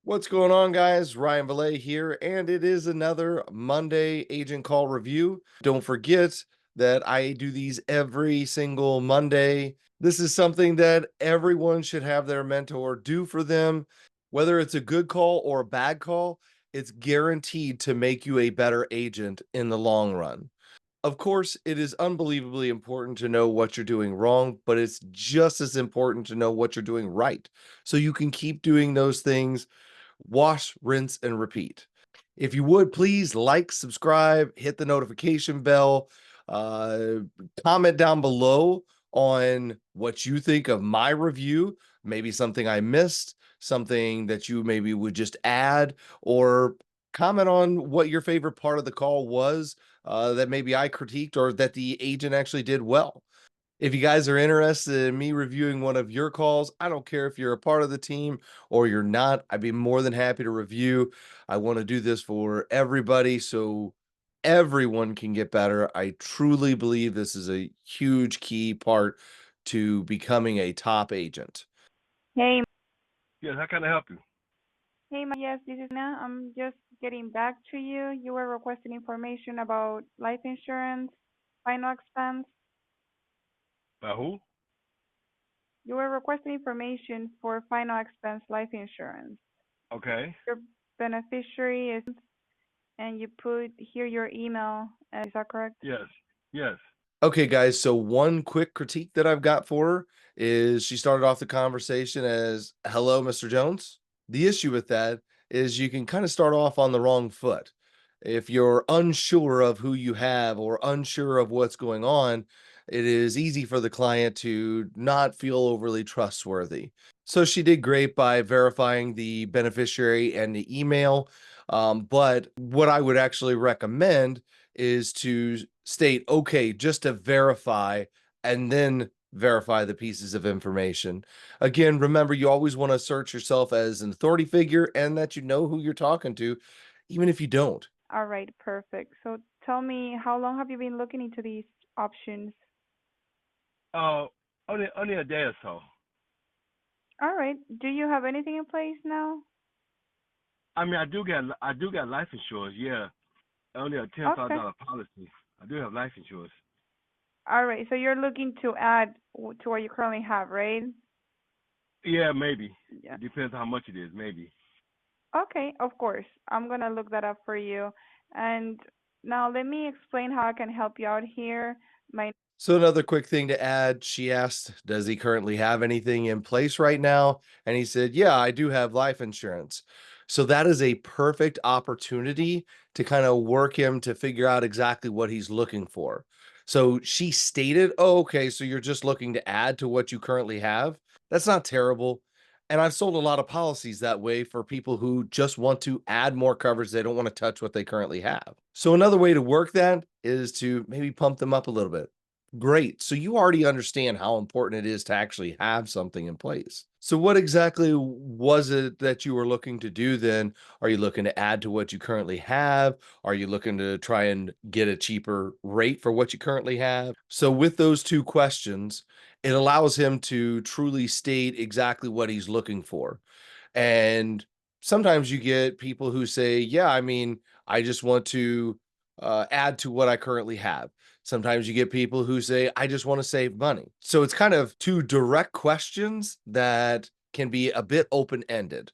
What's going on, guys? Ryan Valet here, and it is another Monday agent call review. Don't forget that I do these every single Monday. This is something that everyone should have their mentor do for them. Whether it's a good call or a bad call, it's guaranteed to make you a better agent in the long run. Of course, it is unbelievably important to know what you're doing wrong, but it's just as important to know what you're doing right. So you can keep doing those things, wash, rinse, and repeat. If you would please like, subscribe, hit the notification bell, uh, comment down below on what you think of my review, maybe something I missed, something that you maybe would just add, or comment on what your favorite part of the call was that maybe I critiqued or that the agent actually did well. If you guys are interested in me reviewing one of your calls, I don't care if you're a part of the team or you're not. I'd be more than happy to review. I want to do this for everybody so everyone can get better. I truly believe this is a huge key part to becoming a top agent. Hey, Yes, how can I help you? yes, this is Nina. I'm just getting back to you. You were requesting information about life insurance, final expense. By who? You were requesting information for final expense life insurance. Okay. Your beneficiary is, and you put here your email. Is that correct? Yes. Yes. Okay, guys. So one quick critique that I've got for her is she started off the conversation as, "Hello, Mr. Jones." The issue with that is you can kind of start off on the wrong foot. If you're unsure of who you have or unsure of what's going on, it is easy for the client to not feel overly trustworthy. So she did great by verifying the beneficiary and the email. But what I would actually recommend is to state, okay, just to verify and then verify the pieces of information. Again, remember, you always want to assert yourself as an authority figure and that you know who you're talking to, even if you don't. All right, perfect. So tell me, how long have you been looking into these options? Uh, only a day or so. All right. Do you have anything in place now? I mean, I do got life insurance. Yeah, only a Okay. $10,000 policy. I do have life insurance. All right. So you're looking to add to what you currently have, right? Yeah, maybe. Yeah. It depends how much it is. Maybe. Okay, of course. I'm gonna look that up for you. And now let me explain how I can help you out here. My So another quick thing to add, she asked, does he currently have anything in place right now? And he said, yeah, I do have life insurance. So that is a perfect opportunity to kind of work him to figure out exactly what he's looking for. So she stated, oh, okay, so you're just looking to add to what you currently have. That's not terrible. And I've sold a lot of policies that way for people who just want to add more coverage. They don't want to touch what they currently have. So another way to work that is to maybe pump them up a little bit. Great. So you already understand how important it is to actually have something in place. So what exactly was it that you were looking to do then? Are you looking to add to what you currently have? Are you looking to try and get a cheaper rate for what you currently have? So with those two questions, it allows him to truly state exactly what he's looking for. And sometimes you get people who say, yeah, I mean, I just want to add to what I currently have. Sometimes you get people who say, I just want to save money. So it's kind of two direct questions that can be a bit open ended.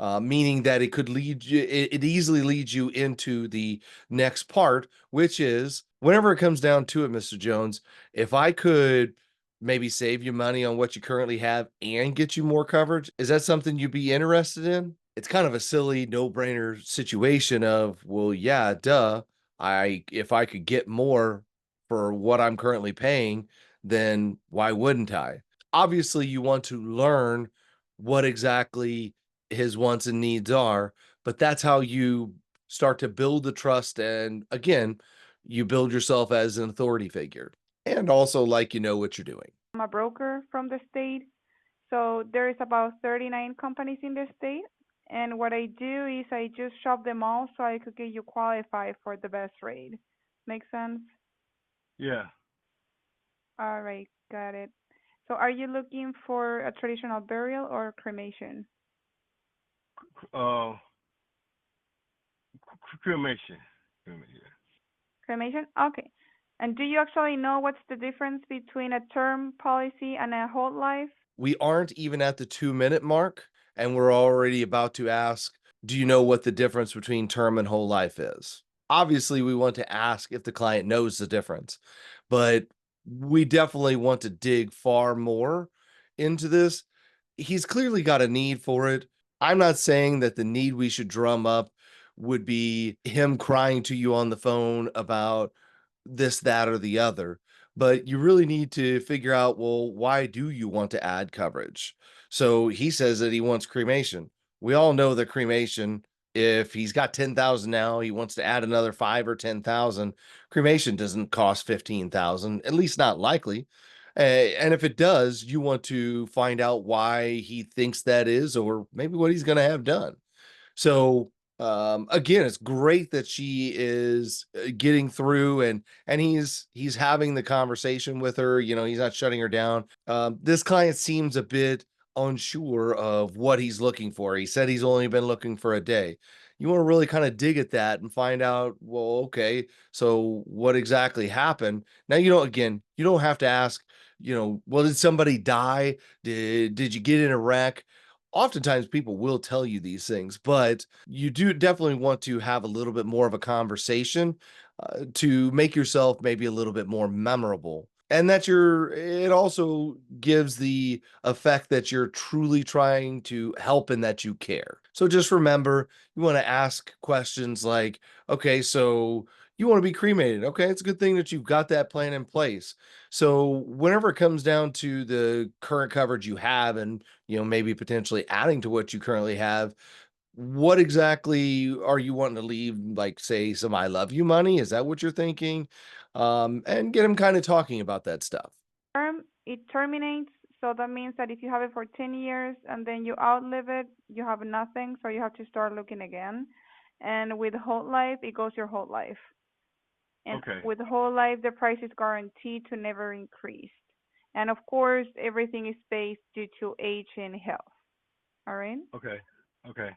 Meaning that it could lead you, it easily leads you into the next part, which is whenever it comes down to it, Mr. Jones, if I could maybe save you money on what you currently have and get you more coverage, is that something you'd be interested in? It's kind of a silly no-brainer situation of, well, yeah, duh. If I could get more for what I'm currently paying, then why wouldn't I? Obviously, you want to learn what exactly his wants and needs are, but that's how you start to build the trust. And again, you build yourself as an authority figure and also like you know what you're doing. I'm a broker from the state, so there is about 39 companies in the state. And what I do is I just shop them all so I could get you qualified for the best rate. Make sense? Yeah. All right, got it. So are you looking for a traditional burial or cremation? Uh, cremation. Cremation. Cremation? Okay. And do you actually know what's the difference between a term policy and a whole life? We aren't even at the 2-minute mark, and we're already about to ask, do you know what the difference between term and whole life is? Obviously, we want to ask if the client knows the difference, but we definitely want to dig far more into this. He's clearly got a need for it. I'm not saying that the need we should drum up would be him crying to you on the phone about this, that, or the other. But you really need to figure out, well, why do you want to add coverage? So he says that he wants cremation. We all know that cremation, if he's got 10,000 now, he wants to add another 5 or 10,000. Cremation doesn't cost 15,000, at least not likely. And if it does, you want to find out why he thinks that is, or maybe what he's going to have done. So again, it's great that she is getting through, and he's having the conversation with her. You know, he's not shutting her down. This client seems a bit unsure of what he's looking for. He said he's only been looking for a day. You want to really kind of dig at that and find out, well, okay, so what exactly happened? Now, again, you don't have to ask, well, did somebody die? Did you get in a wreck? Oftentimes people will tell you these things, but you do definitely want to have a little bit more of a conversation to make yourself maybe a little bit more memorable. And that it also gives the effect that you're truly trying to help and that you care. So just remember, you want to ask questions like, okay, so you want to be cremated. Okay, it's a good thing that you've got that plan in place. So whenever it comes down to the current coverage you have and maybe potentially adding to what you currently have, what exactly are you wanting to leave, like, say, some I love you money? Is that what you're thinking? And get him kind of talking about that stuff. Term, it terminates, so that means that if you have it for 10 years and then you outlive it, you have nothing, so you have to start looking again. And with whole life, it goes your whole life. And Okay. with whole life, the price is guaranteed to never increase. And of course, everything is based due to age and health. All right? Okay. Okay.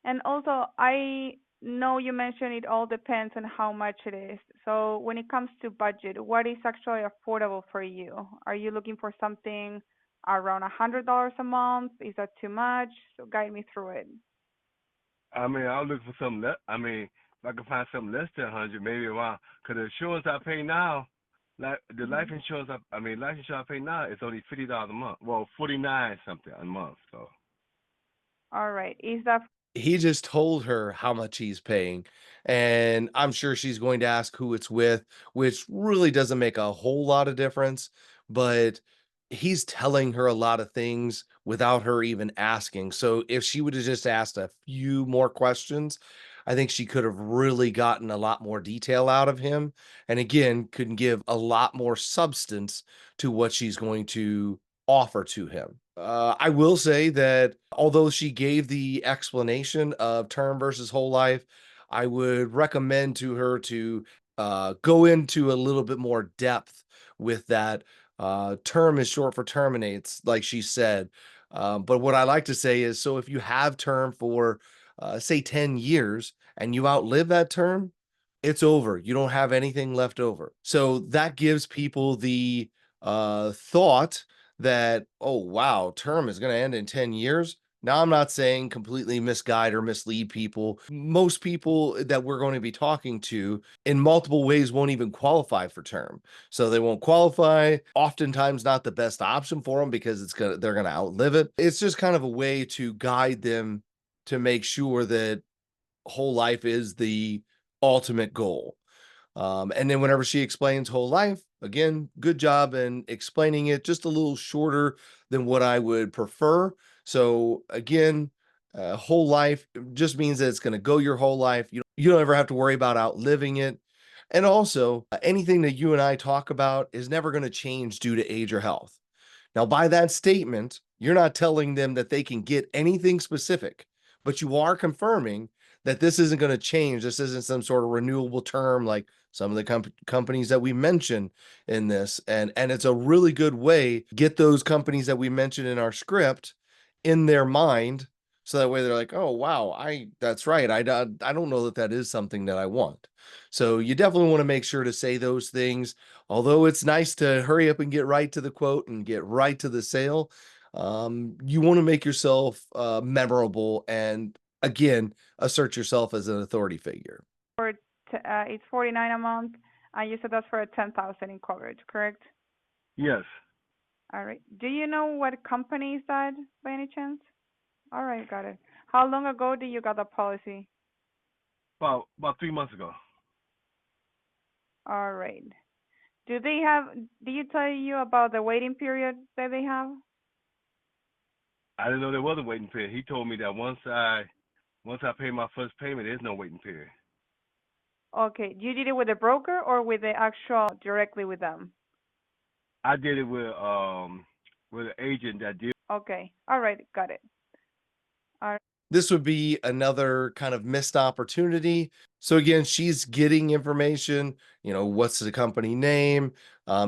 And also, I know you mentioned it all depends on how much it is. So when it comes to budget, what is actually affordable for you? Are you looking for something around $100 a month? Is that too much? So guide me through it. I mean, I'll look for something less. I mean, if I can find something less than 100, maybe around. Cause the insurance I pay now, like the life Hmm. insurance, life insurance I pay now is only $50 a month. Well, 49 something a month. So. All right. Is that He just told her how much he's paying, and I'm sure she's going to ask who it's with, which really doesn't make a whole lot of difference, but he's telling her a lot of things without her even asking. So if she would have just asked a few more questions, I think she could have really gotten a lot more detail out of him, and again, could give a lot more substance to what she's going to offer to him. I will say that although she gave the explanation of term versus whole life, I would recommend to her to go into a little bit more depth with that. Term is short for terminates, like she said. But what I like to say is, so if you have term for, say, 10 years and you outlive that term, it's over. You don't have anything left over. So that gives people the thought that, oh, wow, term is going to end in 10 years. Now, I'm not saying completely misguide or mislead people. Most people that we're going to be talking to in multiple ways won't even qualify for term. So they won't qualify, oftentimes not the best option for them because they're going to outlive it. It's just kind of a way to guide them to make sure that whole life is the ultimate goal. And then whenever she explains whole life, again, good job in explaining it just a little shorter than what I would prefer. So again, whole life just means that it's going to go your whole life. You don't ever have to worry about outliving it. And also, anything that you and I talk about is never going to change due to age or health. Now, by that statement, you're not telling them that they can get anything specific, but you are confirming that this isn't going to change. This isn't some sort of renewable term like some of the companies that we mention in this. And it's a really good way get those companies that we mentioned in our script in their mind So that way they're like, oh, wow, that's right. I don't know that that is something that I want. So you definitely want to make sure to say those things. Although it's nice to hurry up and get right to the quote and get right to the sale, you want to make yourself memorable and again, assert yourself as an authority figure. For it's 49 a month, and you said that's for a 10,000 in coverage, correct? Yes. All right. Do you know what company is that by any chance? All right, got it. How long ago did you got the policy? About 3 months ago. All right. Do they have, did you tell you about the waiting period that they have? I didn't know there was a waiting period. He told me that once I pay my first payment, there's no waiting period. Okay. You did it with a broker or with the actual directly with them? I did it with an agent that did. Okay. All right, got it. All right. This would be another kind of missed opportunity. So again, she's getting information, what's the company name?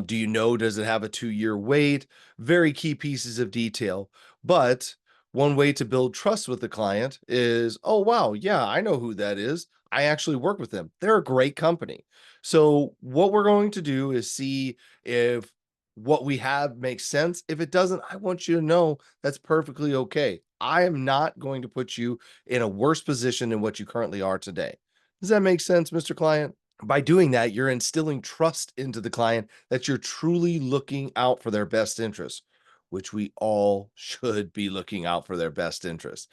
Do you know, does it have a 2-year wait? Very key pieces of detail. But one way to build trust with the client is, oh, wow, yeah, I know who that is. I actually work with them. They're a great company. So what we're going to do is see if what we have makes sense. If it doesn't, I want you to know that's perfectly okay. I am not going to put you in a worse position than what you currently are today. Does that make sense, Mr. Client? By doing that, you're instilling trust into the client that you're truly looking out for their best interest, which we all should be looking out for their best interest.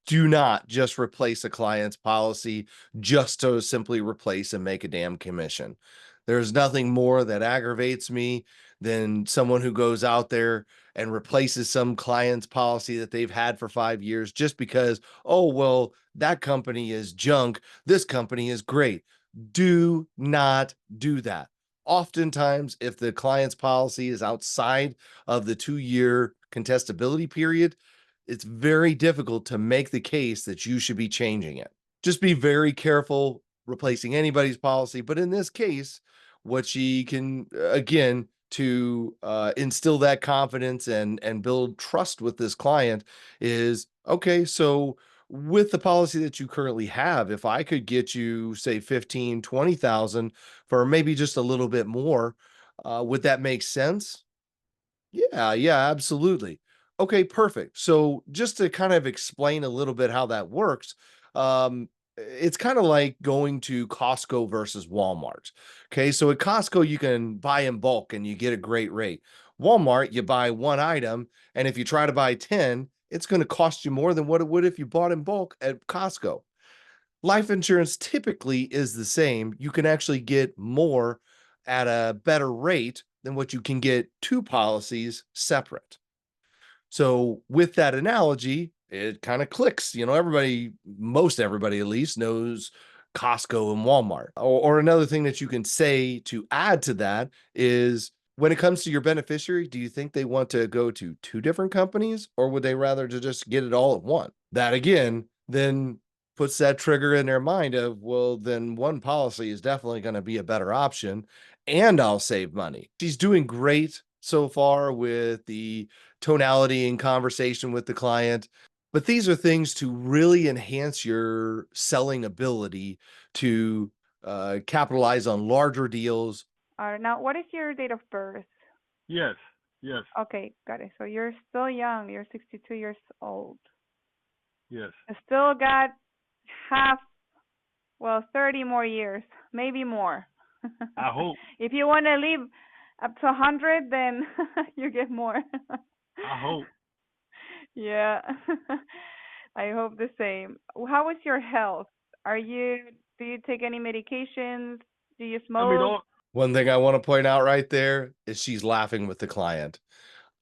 Do not just replace a client's policy just to simply replace and make a damn commission. There's nothing more that aggravates me than someone who goes out there and replaces some client's policy that they've had for 5 years just because, oh, well, that company is junk. This company is great. Do not do that. Oftentimes, if the client's policy is outside of the 2-year contestability period, it's very difficult to make the case that you should be changing it. Just be very careful replacing anybody's policy. But in this case, what she can, again, to instill that confidence and build trust with this client is, okay, so with the policy that you currently have, if I could get you say 15, 20,000 for maybe just a little bit more, would that make sense? Yeah, absolutely. Okay, perfect. So just to kind of explain a little bit how that works, it's kind of like going to Costco versus Walmart. Okay, so at Costco, you can buy in bulk and you get a great rate. Walmart, you buy one item, and if you try to buy 10, it's going to cost you more than what it would if you bought in bulk at Costco. Life insurance typically is the same. You can actually get more at a better rate than what you can get two policies separate. So with that analogy, it kind of clicks. Most everybody at least knows Costco and Walmart. Or another thing that you can say to add to that is when it comes to your beneficiary, do you think they want to go to two different companies or would they rather to just get it all at one? That again, then puts that trigger in their mind of, well, then one policy is definitely going to be a better option and I'll save money. She's doing great so far with the tonality and conversation with the client. But these are things to really enhance your selling ability to capitalize on larger deals. All right. Now, what is your date of birth? Yes. Yes. Okay, got it. So you're still young. You're 62 years old. Yes. I still got half, well, 30 more years, maybe more. I hope. If you want to live up to 100, then you get more. I hope. Yeah. I hope the same. How is your health? Do you take any medications? Do you I mean, smoke? One thing I want to point out right there is she's laughing with the client.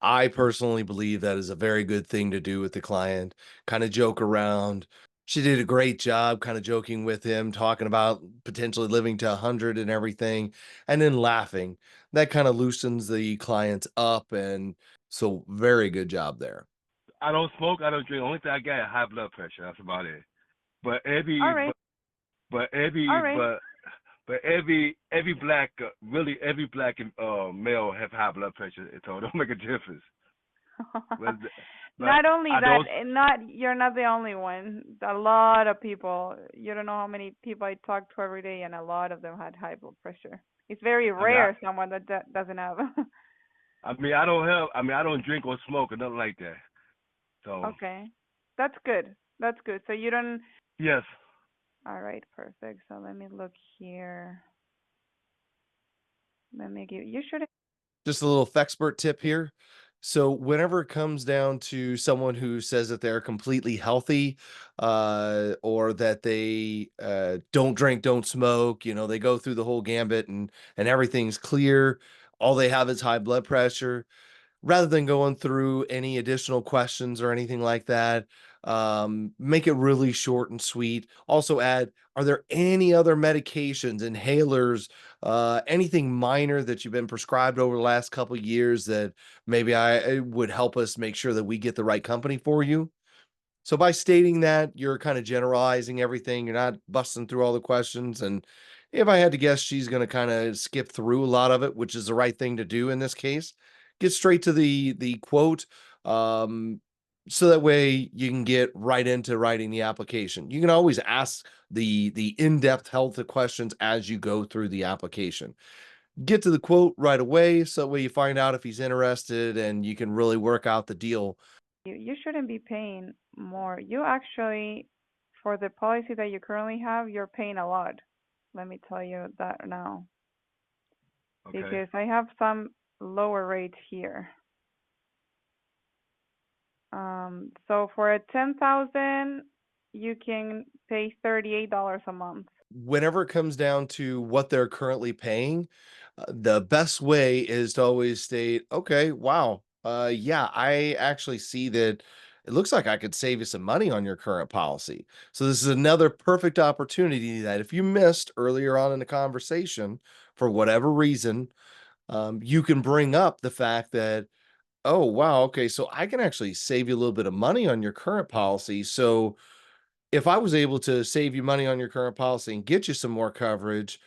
I personally believe that is a very good thing to do with the client, kind of joke around. She did a great job kind of joking with him, talking about potentially living to 100 and everything, and then laughing. That kind of loosens the clients up. And so, very good job there. I don't smoke. I don't drink. Only thing I got is high blood pressure. That's about it. But All right. but every, All right. but every black, really every black male have high blood pressure. So it don't make a difference. But but Not only I that, don't. you're not the only one. A lot of people, you don't know how many people I talk to every day, and a lot of them had high blood pressure. It's very I mean, rare someone that doesn't have. I mean, I don't have. I mean, I don't drink or smoke or nothing like that. So Okay, that's good. That's good. So you don't. yes. All right, perfect. So let me look here. Let me give you should. Just a little expert tip here. So whenever it comes down to someone who says that they're completely healthy, or that they don't drink, don't smoke, they go through the whole gambit and everything's clear. All they have is high blood pressure. Rather than going through any additional questions or anything like that, make it really short and sweet. Also add, are there any other medications, inhalers, anything minor that you've been prescribed over the last couple of years that maybe it would help us make sure that we get the right company for you? So by stating that, you're kind of generalizing everything. You're not busting through all the questions. And if I had to guess, she's going to kind of skip through a lot of it, which is the right thing to do in this case. Get straight to the quote, um, so that way you can get right into writing the application. You can always ask the in-depth health questions as you go through the application. Get to the quote right away, so that way you find out if he's interested and you can really work out the deal. You shouldn't be paying more. You actually, for the policy that you currently have, you're paying a lot. Let me tell you that now, Okay. because I have some lower rates here. So for a 10,000, you can pay $38 a month. Whenever it comes down to what they're currently paying, the best way is to always state, okay, wow, yeah, I actually see that it looks like I could save you some money on your current policy. So this is another perfect opportunity that if you missed earlier on in the conversation for whatever reason, you can bring up the fact that, oh, wow, okay, so I can actually save you a little bit of money on your current policy. So if I was able to save you money on your current policy and get you some more coverage,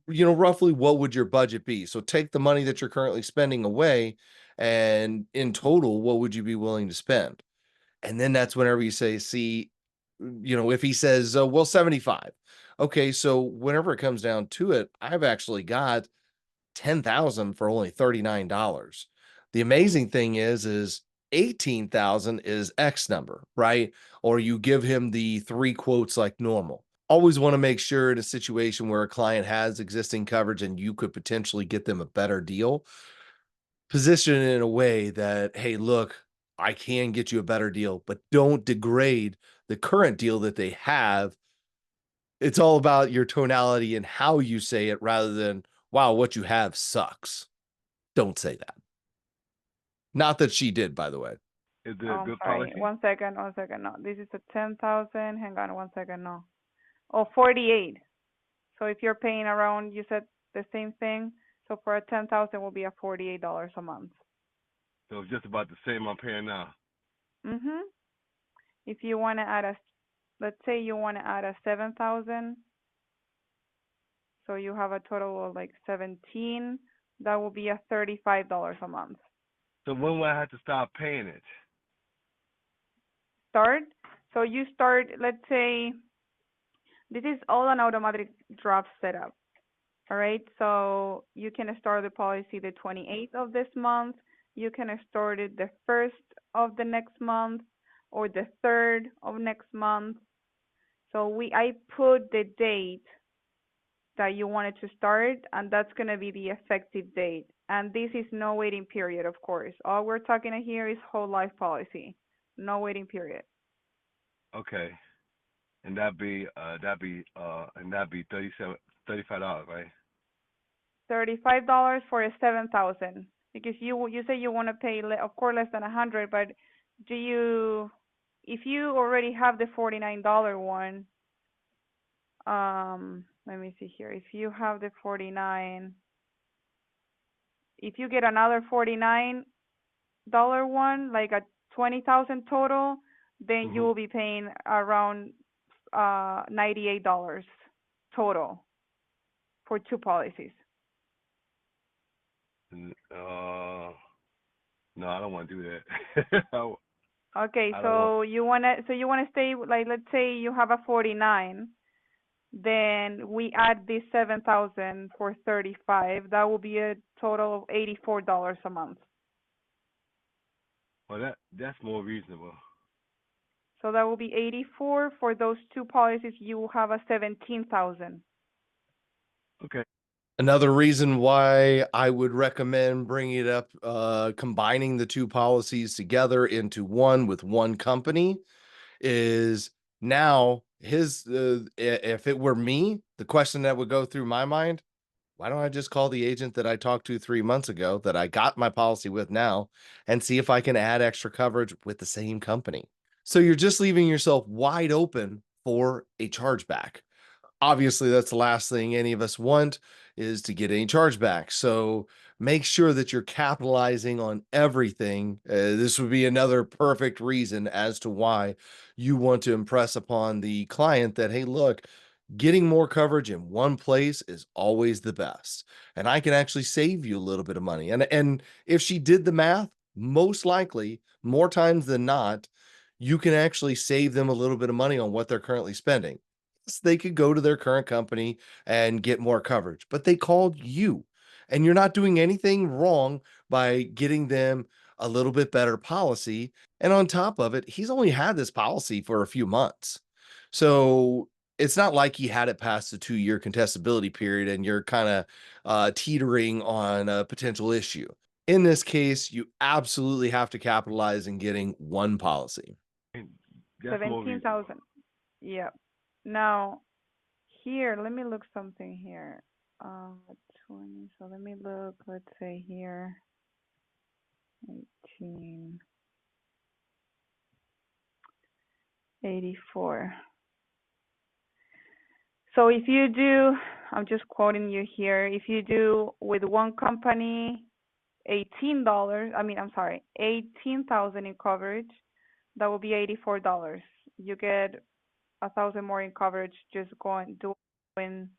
roughly what would your budget be? So take the money that you're currently spending away, and in total, what would you be willing to spend? And then that's whenever you say, see, if he says, well, 75. Okay, so whenever it comes down to it, I've actually got 10,000 for only $39. The amazing thing is 18,000 is X number, right? Or you give him the 3 quotes like normal. Always want to make sure in a situation where a client has existing coverage and you could potentially get them a better deal, position it in a way that, hey, look, I can get you a better deal, but don't degrade the current deal that they have. It's all about your tonality and how you say it rather than, wow, what you have sucks. Don't say that. Not that she did, by the way. Is it Oh, a I'm good sorry. policy? 1 second, 1 second. No, this is a 10,000. Hang on 1 second. No. Oh, 48. So if you're paying around, you said the same thing. So for a 10,000 will be a $48 a month. So it's just about the same I'm paying now. Mhm. If you want to add let's say you want to add a 7,000, so you have a total of like 17. That will be a $35 a month. So when will I have to stop paying it? Start. So you start. Let's say this is all an automatic draft setup. All right. So you can start the policy the 28th of this month. You can start it the 1st of the next month or the 3rd of next month. So I put the date that you wanted to start, and that's going to be the effective date. And this is no waiting period, of course. All we're talking here is whole life policy, no waiting period. Okay. And that'd be $35, right? $35 for a 7,000, because you say you want to pay, of course, less than 100, but if you already have the $49 one, let me see here. If you have the 49, if you get another $49 one, like a 20,000 total, then you Mhm. will be paying around $98 total for 2 policies. Uh, No, I don't want to do that. Okay, I don't want. so you wanna stay like, let's say you have a 49, then we add this 7,000 for 35. That will be a total of $84 a month. Well, that's more reasonable. So that will be 84 for those two policies. You will have a 17,000. Okay. Another reason why I would recommend bringing it up, combining the two policies together into one with one company is now if it were me, the question that would go through my mind, why don't I just call the agent that I talked to 3 months ago that I got my policy with now and see if I can add extra coverage with the same company? So you're just leaving yourself wide open for a chargeback. Obviously, that's the last thing any of us want is to get any chargeback. So make sure that you're capitalizing on everything. This would be another perfect reason as to why you want to impress upon the client that, hey, look, getting more coverage in one place is always the best. And I can actually save you a little bit of money. And if she did the math, most likely, more times than not, you can actually save them a little bit of money on what they're currently spending. They could go to their current company and get more coverage, but they called you and you're not doing anything wrong by getting them a little bit better policy. And on top of it, he's only had this policy for a few months. So it's not like he had it past the 2-year contestability period and you're kind of teetering on a potential issue. In this case, you absolutely have to capitalize in getting one policy. That's more reasonable. 17,000. Yeah. Now, here, let me look something here. 20. So let me look. Let's say here, 18, 84. So if you do, I'm just quoting you here. If you do with one company, $18. I'm sorry, 18,000 in coverage. That will be $84. You get 1,000 more in coverage just doing.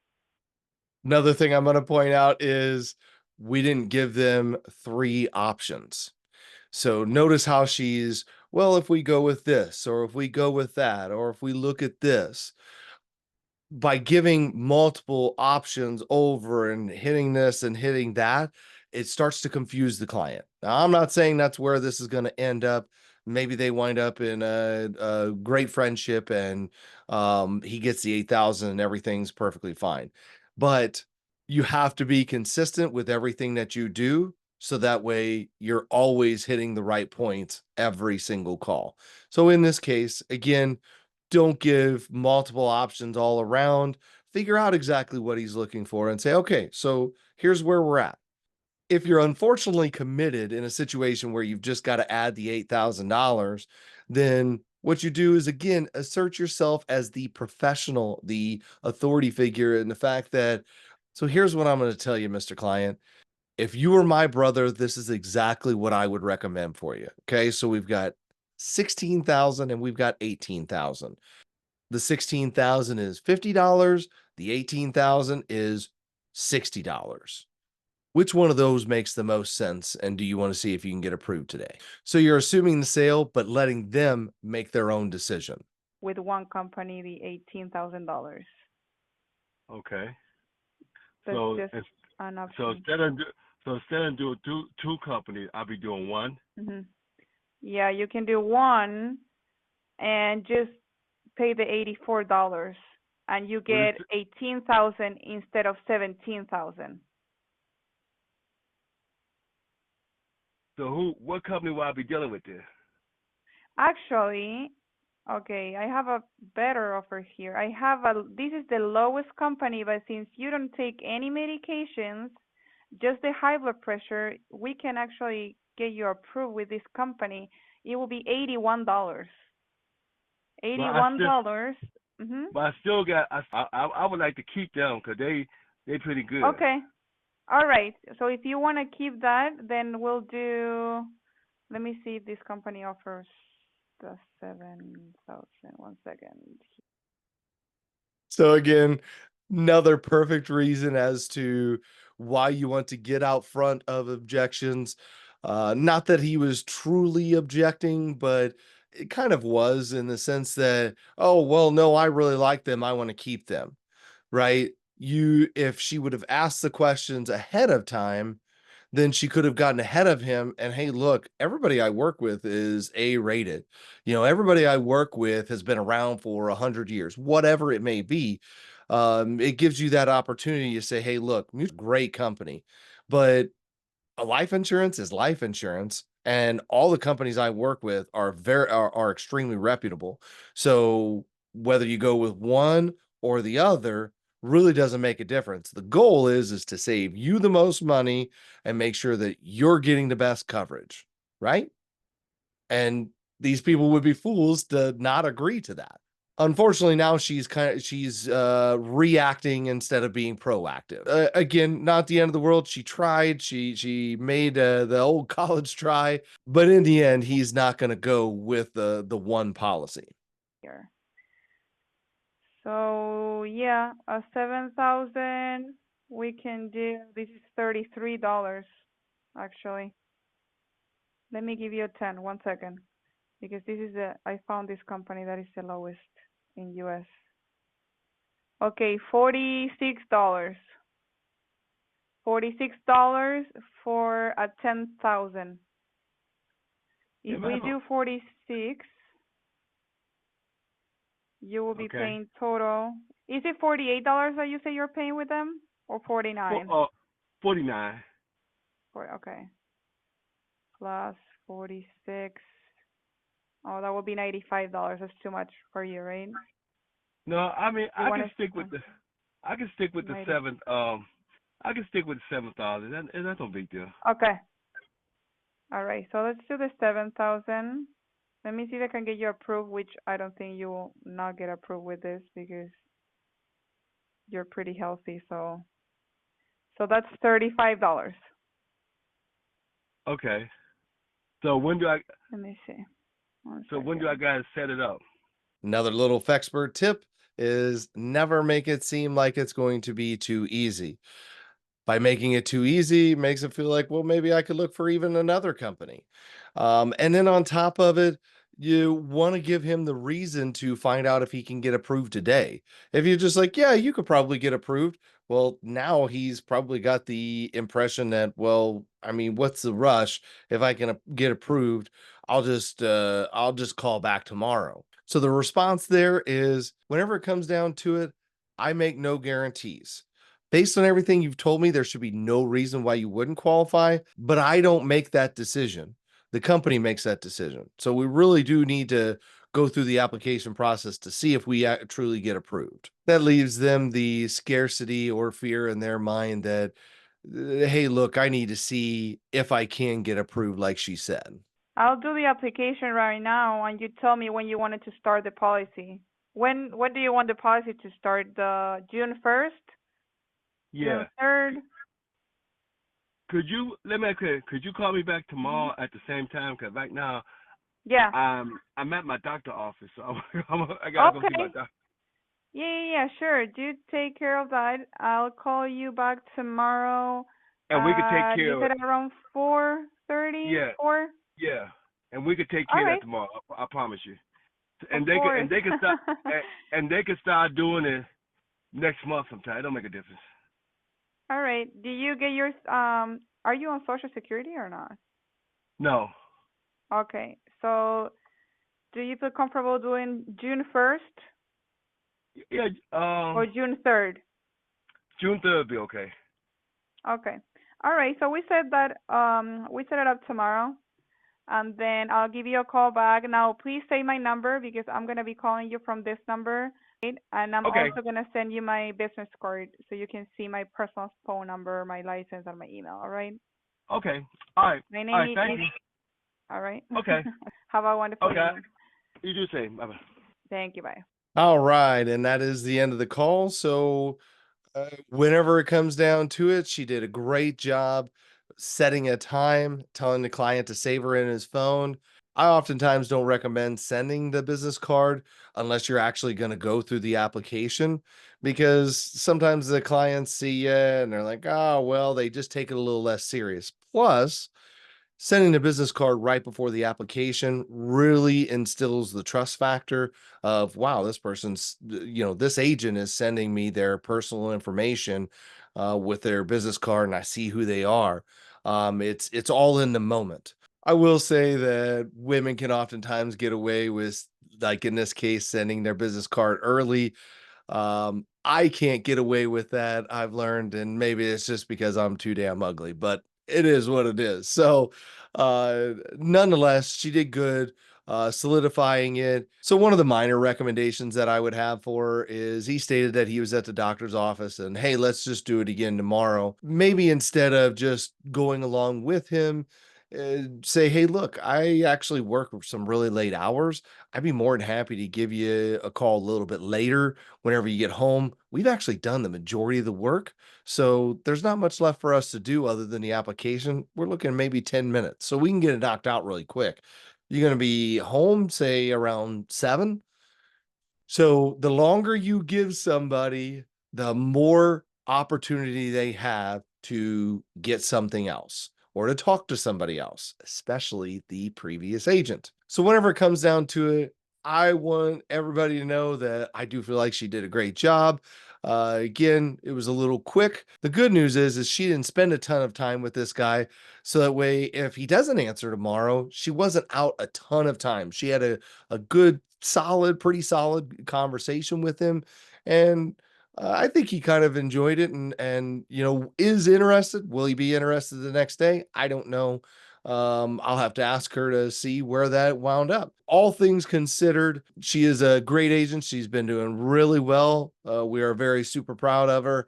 Another thing I'm going to point out is we didn't give them 3 options. So notice how she's, well, if we go with this, or if we go with that, or if we look at this, by giving multiple options over and hitting this and hitting that, it starts to confuse the client. Now, I'm not saying that's where this is going to end up. Maybe they wind up in a great friendship and he gets the 8,000 and everything's perfectly fine. But you have to be consistent with everything that you do. So that way you're always hitting the right points every single call. So in this case, again, don't give multiple options all around. Figure out exactly what he's looking for and say, okay, so here's where we're at. If you're unfortunately committed in a situation where you've just got to add the $8,000, then what you do is, again, assert yourself as the professional, the authority figure, and the fact that, so here's what I'm going to tell you, Mr. Client. If you were my brother, this is exactly what I would recommend for you. Okay, so we've got 16,000 and we've got 18,000. The 16,000 is $50, the 18,000 is $60. Which one of those makes the most sense and do you want to see if you can get approved today? So you're assuming the sale but letting them make their own decision. With one company, the $18,000. Okay. That's So just it's, an so option. instead of doing two companies, I'll be doing one. Yeah, you can do one and just pay the $84 and you Well, get 18,000 instead of 17,000. So what company will I be dealing with there? Actually, okay, I have a better offer here. This is the lowest company, but since you don't take any medications, just the high blood pressure, we can actually get you approved with this company. It will be $81. But I still, $81. Mm-hmm. but I still got. I would like to keep them because they pretty good. Okay. All right. So if you want to keep that, then we'll do. Let me see if this company offers the 7,000. 1 second. So again, another perfect reason as to why you want to get out front of objections. Not that he was truly objecting, but it kind of was in the sense that, oh, well, no, I really like them. I want to keep them, right? If she would have asked the questions ahead of time, then she could have gotten ahead of him and, hey, look, everybody I work with is A rated. Everybody I work with has been around for 100 years, whatever it may be. It gives you that opportunity to say, hey, look, great company, but a life insurance is life insurance, and all the companies I work with are extremely reputable. So whether you go with one or the other really doesn't make a difference. The goal is to save you the most money and make sure that you're getting the best coverage, right? And these people would be fools to not agree to that. Unfortunately, now she's reacting instead of being proactive. Again, not the end of the world. She tried. She made the old college try, but in the end, he's not going to go with the one policy. Here. So yeah, a 7,000 we can do. This is $33 actually. Let me give you a 10. 1 second, because this is I found this company that is the lowest in US. Okay, $46. $46 for a 10,000. If we do 46, you will be paying total. Is it $48 that you say you're paying with them, or 49? 49. Okay. Plus 46. Oh, that would be $95. That's too much for you, right? No, I mean I can stick with the seventh. I can stick with the 7,000. That's no big deal. Okay. All right. So let's do the 7,000. Let me see if I can get you approved, which I don't think you will not get approved with this because you're pretty healthy. So that's $35. Okay. So when do I? Let me see. So when do I gotta set it up? Another little Fexpert tip is never make it seem like it's going to be too easy. By making it too easy, makes it feel like, well, maybe I could look for even another company. And then on top of it, you want to give him the reason to find out if he can get approved today. If you're just like, yeah, you could probably get approved. Well, now he's probably got the impression that, well, I mean, what's the rush? If I can get approved, I'll just call back tomorrow. So the response there is, whenever it comes down to it, I make no guarantees. Based on everything you've told me, there should be no reason why you wouldn't qualify, but I don't make that decision. The company makes that decision. So we really do need to go through the application process to see if we truly get approved. That leaves them the scarcity or fear in their mind that, hey, look, I need to see if I can get approved, like she said. I'll do the application right now, and you tell me when you wanted to start the policy. When do you want the policy to start? The June 1st? Yeah. June 3rd? Could you call me back tomorrow at the same time? Cause right now, Yeah. I'm at my doctor office, so I gotta go see my doctor. Yeah, sure. Do take care of that. I'll call you back tomorrow. And we could take care you of said it. around 4:30? Yeah. 4? Yeah. And we could take care of that tomorrow. I promise you. And they can start and they can start doing it next month sometime. It don't make a difference. All right. Do you get your are you on Social Security or not? No. Okay. So do you feel comfortable doing June 1st? Yeah, or June 3rd? June 3rd would be okay. Okay. All right. So we said that we set it up tomorrow, and then I'll give you a call back. Now, please save my number because I'm gonna be calling you from this number, right? And I'm also gonna send you my business card so you can see my personal phone number, my license, and my email. All right. Okay. All right. My name all right. Thank you. All right. Okay. Have a wonderful day. You do the same. Bye-bye. Thank you. Bye. All right. And that is the end of the call. So whenever it comes down to it, she did a great job setting a time, telling the client to save her in his phone. I oftentimes don't recommend sending the business card unless you're actually going to go through the application, because sometimes the clients see you and they're like, oh, well, they just take it a little less serious. Plus, Sending a business card right before the application really instills the trust factor of, wow, this person's, this agent is sending me their personal information with their business card, and I see who they are. It's all in the moment. I will say that women can oftentimes get away with, like in this case, sending their business card early. I can't get away with that, I've learned, and maybe it's just because I'm too damn ugly, but it is what it is. So, nonetheless, she did good, solidifying it. So one of the minor recommendations that I would have for her is he stated that he was at the doctor's office and, hey, let's just do it again tomorrow. Maybe instead of just going along with him, say, hey, look, I actually work some really late hours. I'd be more than happy to give you a call a little bit later whenever you get home. We've actually done the majority of the work, so there's not much left for us to do other than the application. We're looking maybe 10 minutes, so we can get it knocked out really quick. You're going to be home, say around 7. So the longer you give somebody, the more opportunity they have to get something else or to talk to somebody else, especially the previous agent. So whenever it comes down to it, I want everybody to know that I do feel like she did a great job. Again, it was a little quick. The good news is she didn't spend a ton of time with this guy. So that way, if he doesn't answer tomorrow, she wasn't out a ton of time. She had a good, solid, pretty solid conversation with him. And I think he kind of enjoyed it and is interested. Will he be interested the next day? I don't know. I'll have to ask her to see where that wound up. All things considered, she is a great agent. She's been doing really well. We are very super proud of her.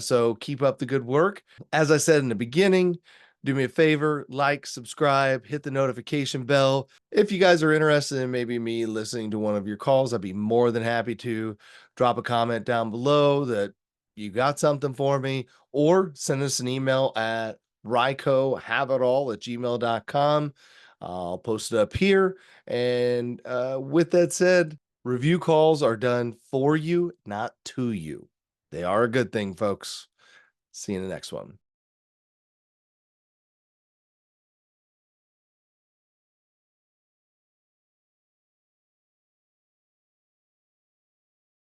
So keep up the good work. As I said in the beginning, do me a favor, like, subscribe, hit the notification bell. If you guys are interested in maybe me listening to one of your calls, I'd be more than happy to. Drop a comment down below that you got something for me, or send us an email at rycohaveitall@gmail.com. I'll post it up here. And with that said, review calls are done for you, not to you. They are a good thing, folks. See you in the next one.